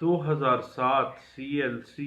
2007 CLC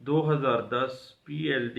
2010 PLD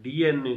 DNA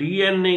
DNA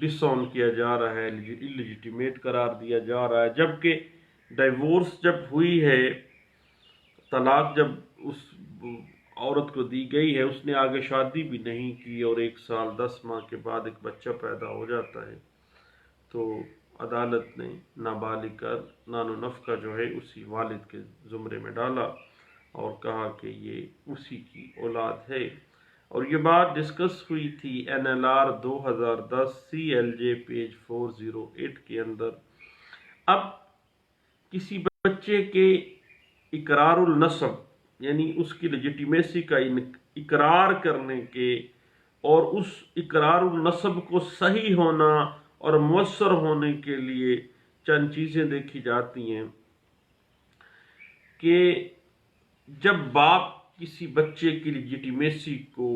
ڈسون کیا جا رہا ہے، اللیجیٹیمیٹ قرار دیا جا رہا ہے، جبکہ ڈائیورس جب ہوئی ہے، طلاق جب اس عورت کو دی گئی ہے، اس نے آگے شادی بھی نہیں کی اور 1 سال 10 ماہ کے بعد ایک بچہ پیدا ہو جاتا ہے، تو عدالت نے نابالغ کا نان و نفقہ جو ہے اسی والد کے زمرے میں ڈالا اور کہا کہ یہ اسی کی اولاد ہے۔ اور یہ بات ڈسکس ہوئی تھی NLR 2010 CLJ پیج 408 کے اندر۔ اب کسی بچے کے اقرار النسب یعنی اس کی لیجیٹیمیسی کا اقرار کرنے کے اور اس اقرار النسب کو صحیح ہونا اور مؤثر ہونے کے لیے چند چیزیں دیکھی جاتی ہیں کہ جب باپ کسی بچے کی لیجیٹیمیسی کو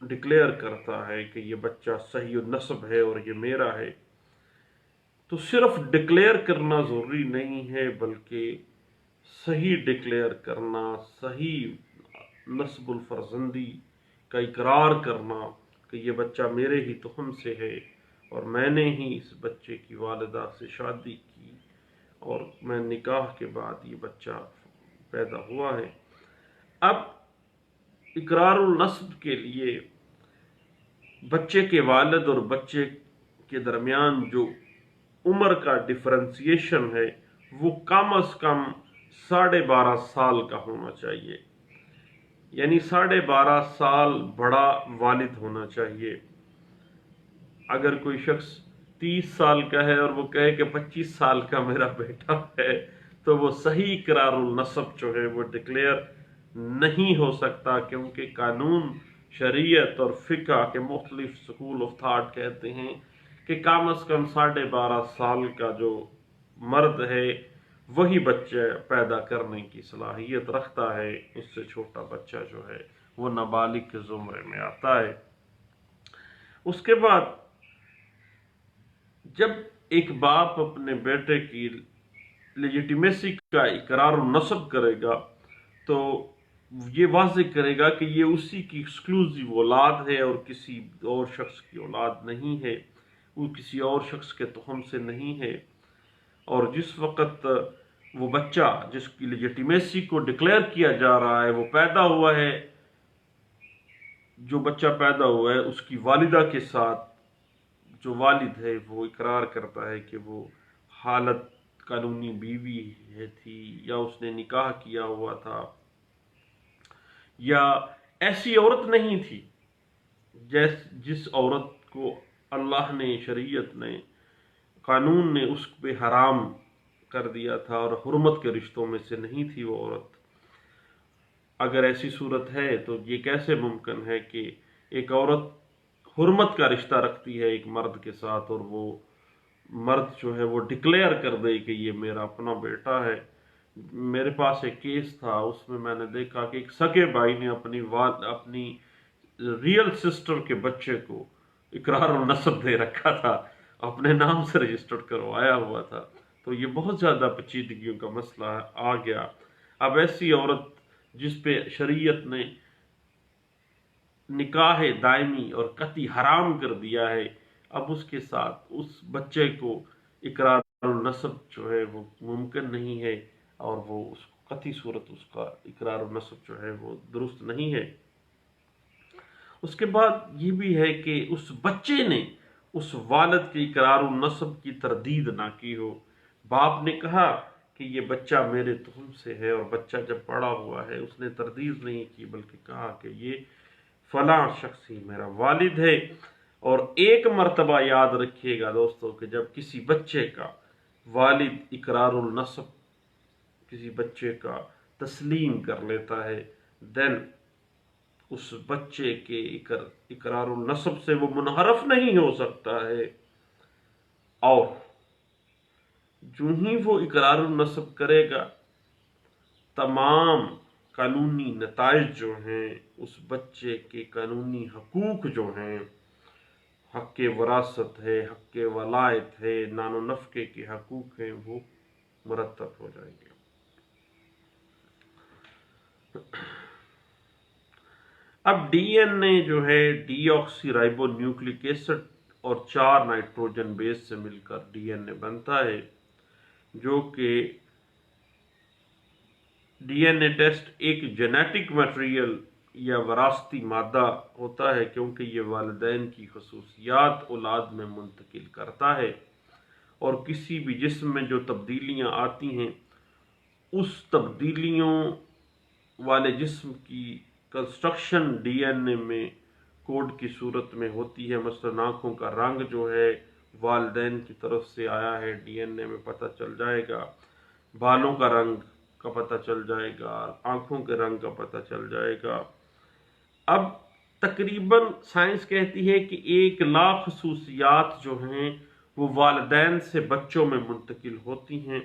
ڈکلیئر کرتا ہے کہ یہ بچہ صحیح النسب ہے اور یہ میرا ہے، تو صرف ڈکلیئر کرنا ضروری نہیں ہے، بلکہ صحیح ڈکلیئر کرنا، صحیح نسب الفرزندی کا اقرار کرنا کہ یہ بچہ میرے ہی تخم سے ہے اور میں نے ہی اس بچے کی والدہ سے شادی کی اور میں نکاح کے بعد یہ بچہ پیدا ہوا ہے۔ اب اقرار النسب کے لیے بچے کے والد اور بچے کے درمیان جو عمر کا ڈفرینسیشن ہے وہ کم از کم 12.5 سال کا ہونا چاہیے، یعنی 12.5 سال بڑا والد ہونا چاہیے۔ اگر کوئی شخص 30 سال کا ہے اور وہ کہے کہ 25 سال کا میرا بیٹا ہے، تو وہ صحیح اقرار النسب جو ہے وہ ڈکلیئر نہیں ہو سکتا، کیونکہ قانون، شریعت اور فقہ کے مختلف سکول آف تھاٹ کہتے ہیں کہ کم از کم 12.5 سال کا جو مرد ہے وہی بچہ پیدا کرنے کی صلاحیت رکھتا ہے، اس سے چھوٹا بچہ جو ہے وہ نابالغ کے زمرے میں آتا ہے۔ اس کے بعد جب ایک باپ اپنے بیٹے کی لیجیٹیمیسی کا اقرار النسب کرے گا تو یہ واضح کرے گا کہ یہ اسی کی ایکسکلوزیو اولاد ہے اور کسی اور شخص کی اولاد نہیں ہے، وہ کسی اور شخص کے تخم سے نہیں ہے۔ اور جس وقت وہ بچہ جس کی لیجیٹیمیسی کو ڈکلیئر کیا جا رہا ہے وہ پیدا ہوا ہے، جو بچہ پیدا ہوا ہے اس کی والدہ کے ساتھ جو والد ہے وہ اقرار کرتا ہے کہ وہ حالت قانونی بیوی تھی یا اس نے نکاح کیا ہوا تھا یا ایسی عورت نہیں تھی جس عورت کو اللہ نے، شریعت نے، قانون نے اس پہ حرام کر دیا تھا اور حرمت کے رشتوں میں سے نہیں تھی وہ عورت۔ اگر ایسی صورت ہے تو یہ کیسے ممکن ہے کہ ایک عورت حرمت کا رشتہ رکھتی ہے ایک مرد کے ساتھ اور وہ مرد جو ہے وہ ڈکلیئر کر دے کہ یہ میرا اپنا بیٹا ہے؟ میرے پاس ایک کیس تھا، اس میں نے دیکھا کہ ایک سگے بھائی نے اپنی ریئل سسٹر کے بچے کو اقرار النسب دے رکھا تھا، اپنے نام سے رجسٹرڈ کروایا ہوا تھا، تو یہ بہت زیادہ پیچیدگیوں کا مسئلہ آ گیا۔ اب ایسی عورت جس پہ شریعت نے نکاح دائمی اور قطعی حرام کر دیا ہے، اب اس کے ساتھ اس بچے کو اقرار النسب جو ہے وہ ممکن نہیں ہے اور وہ اس قطعی صورت اس کا اقرار النسب جو ہے وہ درست نہیں ہے۔ اس کے بعد یہ بھی ہے کہ اس بچے نے اس والد کے اقرار النسب کی تردید نہ کی ہو۔ باپ نے کہا کہ یہ بچہ میرے تخم سے ہے اور بچہ جب بڑا ہوا ہے اس نے تردید نہیں کی بلکہ کہا کہ یہ فلاں شخص ہی میرا والد ہے۔ اور ایک مرتبہ یاد رکھیے گا دوستو کہ جب کسی بچے کا والد اقرار النسب کسی بچے کا تسلیم کر لیتا ہے دین اس بچے کے اقرار النسب سے وہ منحرف نہیں ہو سکتا ہے، اور جو ہی وہ اقرار النسب کرے گا تمام قانونی نتائج جو ہیں، اس بچے کے قانونی حقوق جو ہیں، حق وراثت ہے، حق ولایت ہے، نان و نفقے کے حقوق ہیں، وہ مرتب ہو جائیں گے۔ اب ڈی این اے جو ہے ڈی آکسی رائبو نیوکلک ایسڈ اور 4 نائٹروجن بیس سے مل کر ڈی این اے بنتا ہے، جو کہ ڈی این اے ٹیسٹ ایک جینیٹک میٹیریل یا وراثتی مادہ ہوتا ہے، کیونکہ یہ والدین کی خصوصیات اولاد میں منتقل کرتا ہے، اور کسی بھی جسم میں جو تبدیلیاں آتی ہیں اس تبدیلیوں والے جسم کی کنسٹرکشن ڈی این اے میں کوڈ کی صورت میں ہوتی ہے۔ مثلا آنکھوں کا رنگ جو ہے والدین کی طرف سے آیا ہے، ڈی این اے میں پتہ چل جائے گا، بالوں کا رنگ کا پتہ چل جائے گا، آنکھوں کے رنگ کا پتہ چل جائے گا۔ اب تقریباً سائنس کہتی ہے کہ 1,00,000 خصوصیات جو ہیں وہ والدین سے بچوں میں منتقل ہوتی ہیں،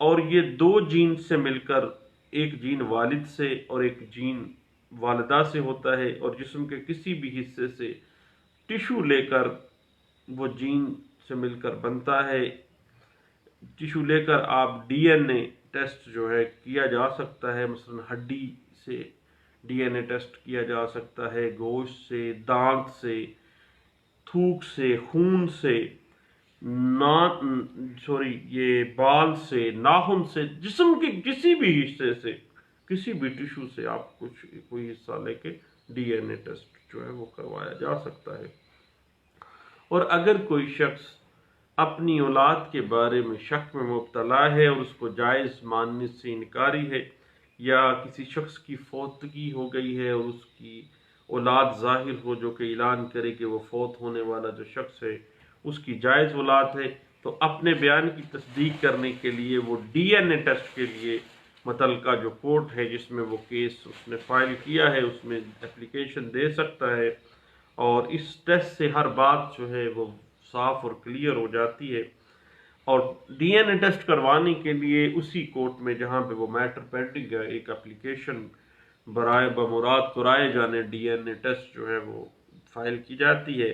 اور یہ 2 جین سے مل کر، ایک جین والد سے اور ایک جین والدہ سے ہوتا ہے، اور جسم کے کسی بھی حصے سے ٹیشو لے کر وہ جین سے مل کر بنتا ہے۔ ٹیشو لے کر آپ ڈی این اے ٹیسٹ جو ہے کیا جا سکتا ہے، مثلا ہڈی سے ڈی این اے ٹیسٹ کیا جا سکتا ہے، گوشت سے، دانت سے، تھوک سے، خون سے، یہ بال سے، ناخن سے، جسم کے کسی بھی حصے سے، کسی بھی ٹیشو سے آپ کوئی حصہ لے کے ڈی این اے ٹیسٹ جو ہے وہ کروایا جا سکتا ہے۔ اور اگر کوئی شخص اپنی اولاد کے بارے میں شک میں مبتلا ہے اور اس کو جائز ماننے سے انکاری ہے، یا کسی شخص کی فوتگی ہو گئی ہے اور اس کی اولاد ظاہر ہو جو کہ اعلان کرے کہ وہ فوت ہونے والا جو شخص ہے اس کی جائز اولاد ہے، تو اپنے بیان کی تصدیق کرنے کے لیے وہ ڈی این اے ٹیسٹ کے لیے متعلقہ جو کورٹ ہے جس میں وہ کیس اس نے فائل کیا ہے اس میں اپلیکیشن دے سکتا ہے، اور اس ٹیسٹ سے ہر بات جو ہے وہ صاف اور کلیئر ہو جاتی ہے۔ اور ڈی این اے ٹیسٹ کروانے کے لیے اسی کورٹ میں جہاں پہ وہ میٹر پینڈنگ ہے ایک اپلیکیشن برائے بمراد کرائے جانے ڈی این اے ٹیسٹ جو ہے وہ فائل کی جاتی ہے،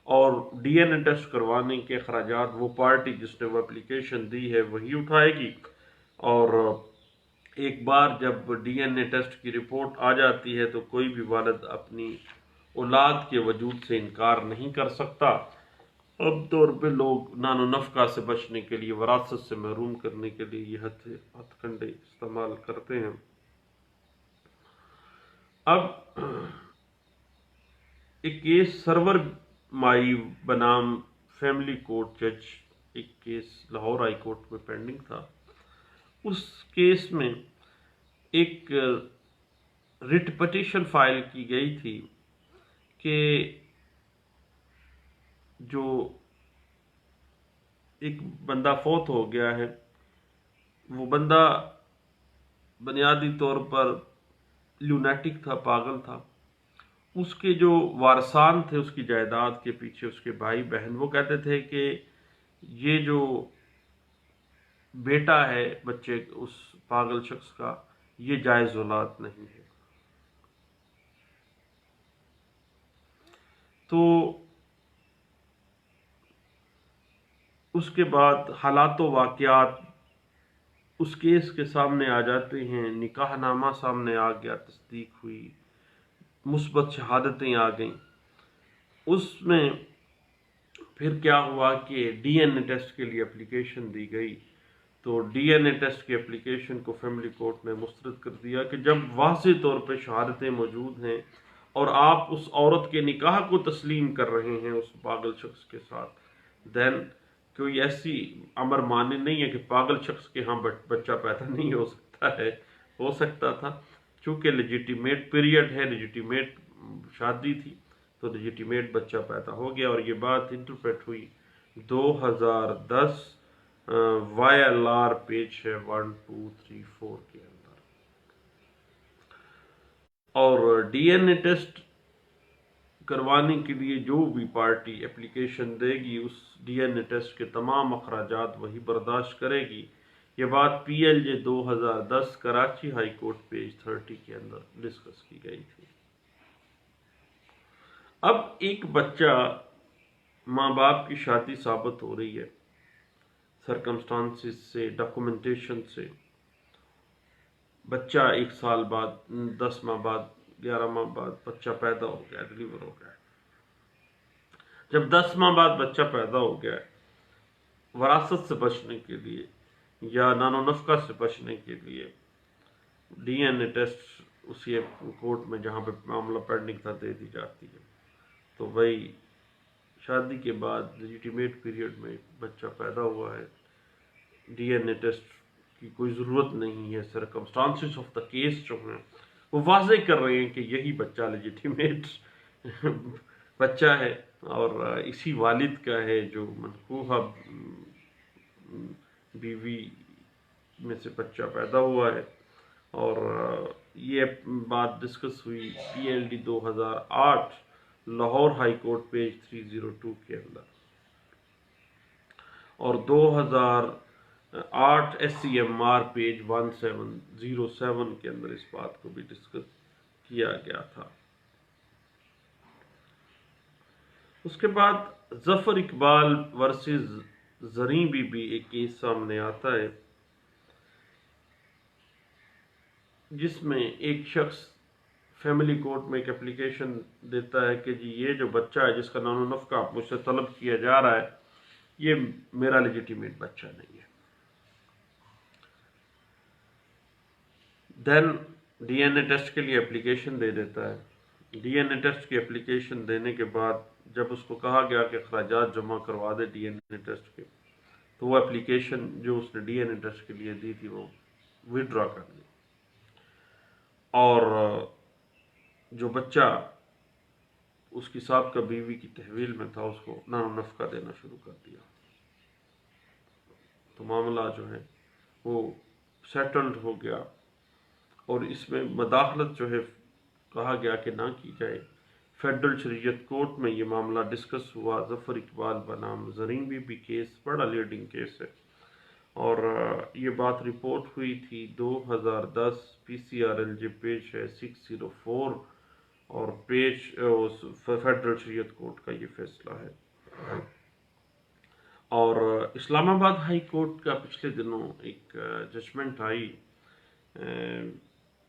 اور ڈی این اے ٹیسٹ کروانے کے اخراجات وہ پارٹی جس نے وہ اپلیکیشن دی ہے وہی اٹھائے گی، اور ایک بار جب ڈی این اے ٹیسٹ کی رپورٹ آ جاتی ہے تو کوئی بھی والد اپنی اولاد کے وجود سے انکار نہیں کر سکتا۔ عام طور پہ لوگ نان و نفقہ سے بچنے کے لیے، وراثت سے محروم کرنے کے لیے یہ ہتھ کنڈے استعمال کرتے ہیں۔ اب ایک کیس سرور مائی بنام فیملی کورٹ جج، ایک کیس لاہور ہائی کورٹ میں پینڈنگ تھا۔ اس کیس میں ایک رٹ پٹیشن فائل کی گئی تھی کہ جو ایک بندہ فوت ہو گیا ہے، وہ بندہ بنیادی طور پر لونیٹک تھا، پاگل تھا۔ اس کے جو وارثان تھے اس کی جائیداد کے پیچھے اس کے بھائی بہن، وہ کہتے تھے کہ یہ جو بیٹا ہے بچے اس پاگل شخص کا یہ جائز اولاد نہیں ہے۔ تو اس کے بعد حالات و واقعات اس کیس کے سامنے آ جاتے ہیں، نکاح نامہ سامنے آ گیا، تصدیق ہوئی، مثبت شہادتیں آ گئیں۔ اس میں پھر کیا ہوا کہ ڈی این اے ٹیسٹ کے لیے اپلیکیشن دی گئی، تو ڈی این اے ٹیسٹ کی اپلیکیشن کو فیملی کورٹ نے مسترد کر دیا کہ جب واضح طور پہ شہادتیں موجود ہیں اور آپ اس عورت کے نکاح کو تسلیم کر رہے ہیں اس پاگل شخص کے ساتھ، دین کوئی ایسی امر مانے نہیں ہے کہ پاگل شخص کے ہاں بچہ پیدا نہیں ہو سکتا ہے، ہو سکتا تھا، چونکہ لیجیٹیمیٹ پیریڈ ہے، لیجیٹیمیٹ شادی تھی، تو لیجیٹیمیٹ بچہ پیدا ہو گیا، اور یہ بات انٹرپریٹ ہوئی 2010 وائی ایل آر پیج ہے 1234 کے اندر۔ اور ڈی این اے ٹیسٹ کروانے کے لیے جو بھی پارٹی اپلیکیشن دے گی اس ڈی این اے ٹیسٹ کے تمام اخراجات وہی برداشت کرے گی۔ یہ بات پی ایل جے 2010 کراچی ہائی کورٹ پیج 30 کے اندر ڈسکس کی گئی تھی۔ اب ایک بچہ، ماں باپ کی شادی ثابت ہو رہی ہے سرکمسٹانسز سے، ڈاکومنٹیشن سے، بچہ 1 سال بعد، 10 ماہ بعد، 11 ماہ بعد بچہ پیدا ہو گیا، ڈلیور ہو گیا۔ جب 10 ماہ بعد بچہ پیدا ہو گیا ہے، وراثت سے بچنے کے لیے یا نانو نفقہ سے بچنے کے لیے ڈی این اے ٹیسٹ اسی کورٹ میں جہاں پہ معاملہ پینڈنگ تھا دے دی جاتی ہے. تو بھائی شادی کے بعد لیجیٹیمیٹ پیریڈ میں بچہ پیدا ہوا ہے، ڈی این اے ٹیسٹ کی کوئی ضرورت نہیں ہے. سرکمسٹانسز آف دا کیس جو ہیں وہ واضح کر رہے ہیں کہ یہی بچہ لیجیٹیمیٹ بچہ ہے اور اسی والد کا ہے جو منقوہ بیوی میں سے بچہ پیدا ہوا ہے. اور یہ بات ڈسکس ہوئی P L D 2008 Lahore high court page 302 کے اندر، اور 2008 S C M R page 1707 کے اندر اس بات کو بھی ڈسکس کیا گیا تھا. اس کے بعد ظفر Iqbal versus Zareen be be ایک کیس سامنے آتا ہے جس میں ایک شخص فیملی کورٹ میں ایک اپلیکیشن دیتا ہے کہ جی یہ جو بچہ ہے جس کا نانو نفقہ مجھ سے طلب کیا جا رہا ہے یہ میرا لیجیٹیمیٹ بچہ نہیں ہے. دین ڈی این اے ٹیسٹ کے لیے اپلیکیشن دے دیتا ہے. ڈی این اے ٹیسٹ کی اپلیکیشن دینے کے بعد جب اس کو کہا گیا کہ اخراجات جمع کروا دے ڈی این اے ٹیسٹ کے، تو وہ اپلیکیشن جو اس نے ڈی این اے ٹیسٹ کے لیے دی تھی وہ وڈرا کر لی، اور جو بچہ اس کی سابقہ بیوی کی تحویل میں تھا اس کو نانو نفقہ دینا شروع کر دیا. تو معاملہ جو ہے وہ سیٹلڈ ہو گیا، اور اس میں مداخلت جو ہے کہا گیا کہ نہ کی جائے. فیڈرل شریعت کورٹ میں یہ معاملہ ڈسکس ہوا. ظفر اقبال بنام زریں بی بی کیس بڑا لیڈنگ کیس ہے، اور یہ بات رپورٹ ہوئی تھی 2010 P C R L J page ہے 604، اور پیج فیڈرل شریعت کورٹ کا یہ فیصلہ ہے. اور اسلام آباد ہائی کورٹ کا پچھلے دنوں ایک ججمنٹ آئی.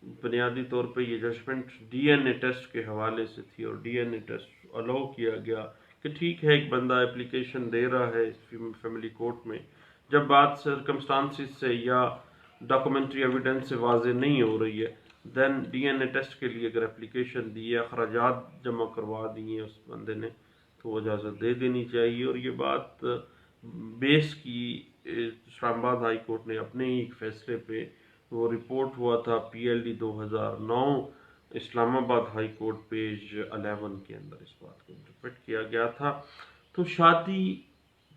بنیادی طور پہ یہ judgement D N A test کے حوالے سے تھی، اور D N A test allow کیا گیا کہ ٹھیک ہے ایک بندہ اپلیکیشن دے رہا ہے فیملی کورٹ میں، جب بات سرکمسٹانسز سے یا ڈاکومنٹری ایویڈنس سے واضح نہیں ہو رہی ہے، دین ڈی این اے ٹیسٹ کے لیے اگر اپلیکیشن دی ہے، اخراجات جمع کروا دیے اس بندے نے، تو وہ اجازت دے دینی چاہیے. اور یہ بات بیس کی اسلام آباد ہائی کورٹ نے اپنے ہی ایک فیصلے پہ، وہ رپورٹ ہوا تھا پی ایل ڈی 2009 اسلام آباد ہائی کورٹ پیج 11 کے اندر اس بات کو انٹرپریٹ کیا گیا تھا. تو شادی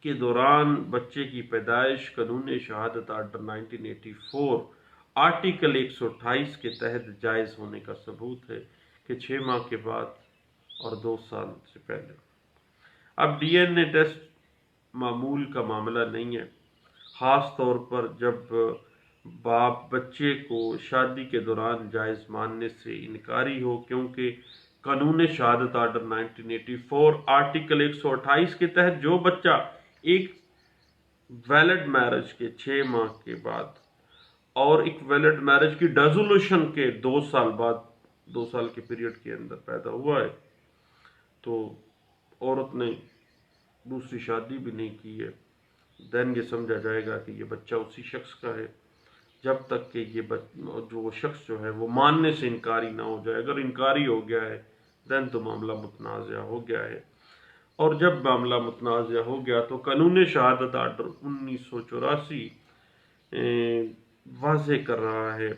کے دوران بچے کی پیدائش قانون شہادت آرڈر 1984 آرٹیکل 128 کے تحت جائز ہونے کا ثبوت ہے کہ 6 ماہ کے بعد اور 2 سال سے پہلے. اب ڈی این اے ٹیسٹ معمول کا معاملہ نہیں ہے، خاص طور پر جب باپ بچے کو شادی کے دوران جائز ماننے سے انکاری ہو، کیونکہ قانون شہادت آرڈر 1984 آرٹیکل 128 کے تحت جو بچہ ایک ویلڈ میرج کے 6 ماہ کے بعد اور ایک ویلڈ میرج کی ڈیزولوشن کے 2 سال بعد، 2 سال کے پیریڈ کے اندر پیدا ہوا ہے، تو عورت نے دوسری شادی بھی نہیں کی ہے، دین یہ سمجھا جائے گا کہ یہ بچہ اسی شخص کا ہے جب تک کہ یہ جو شخص جو ہے وہ ماننے سے انکاری نہ ہو جائے. اگر انکاری ہو گیا ہے دین تو معاملہ متنازع ہو گیا ہے، اور جب معاملہ متنازع ہو گیا تو قانون شہادت آرڈر 1984 واضح کر رہا ہے،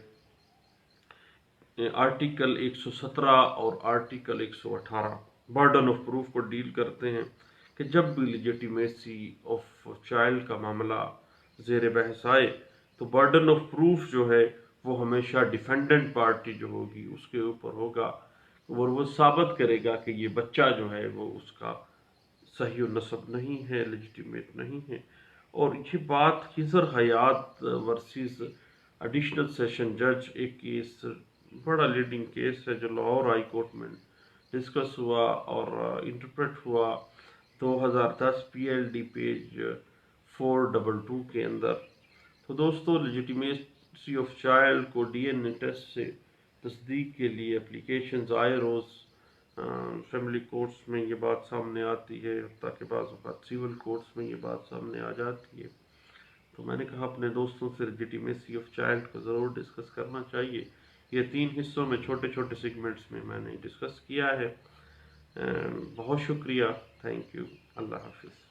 آرٹیکل 117 اور آرٹیکل 118 برڈن آف پروف کو ڈیل کرتے ہیں کہ جب بھی لیجیٹیمیسی آف چائلڈ کا معاملہ زیر بحث آئے تو برڈن آف پروف جو ہے وہ ہمیشہ ڈیفینڈنٹ پارٹی جو ہوگی اس کے اوپر ہوگا، اور وہ ثابت کرے گا کہ یہ بچہ جو ہے وہ اس کا صحیح نسب نہیں ہے، لیجیٹیمیٹ نہیں ہے. اور یہ بات خضر حیات ورسز ایڈیشنل سیشن جج ایک کیس بڑا لیڈنگ کیس ہے جو لاہور ہائی کورٹ میں ڈسکس ہوا اور انٹرپریٹ ہوا 2010 پی ایل ڈی پیج 422 کے اندر. تو دوستو لیجیٹیمیسی آف چائلڈ کو ڈی این اے ٹیسٹ سے تصدیق کے لیے اپلیکیشنز آئے روز فیملی کورٹس میں یہ بات سامنے آتی ہے، تاکہ بعض اوقات سول کورٹس میں یہ بات سامنے آ جاتی ہے۔ تو میں نے کہا اپنے دوستوں سے لیجیٹیمیسی آف چائلڈ کو ضرور ڈسکس کرنا چاہیے۔ یہ 3 حصوں میں چھوٹے چھوٹے سیگمنٹس میں نے ڈسکس کیا ہے۔ بہت شکریہ، تھینک یو، اللہ حافظ۔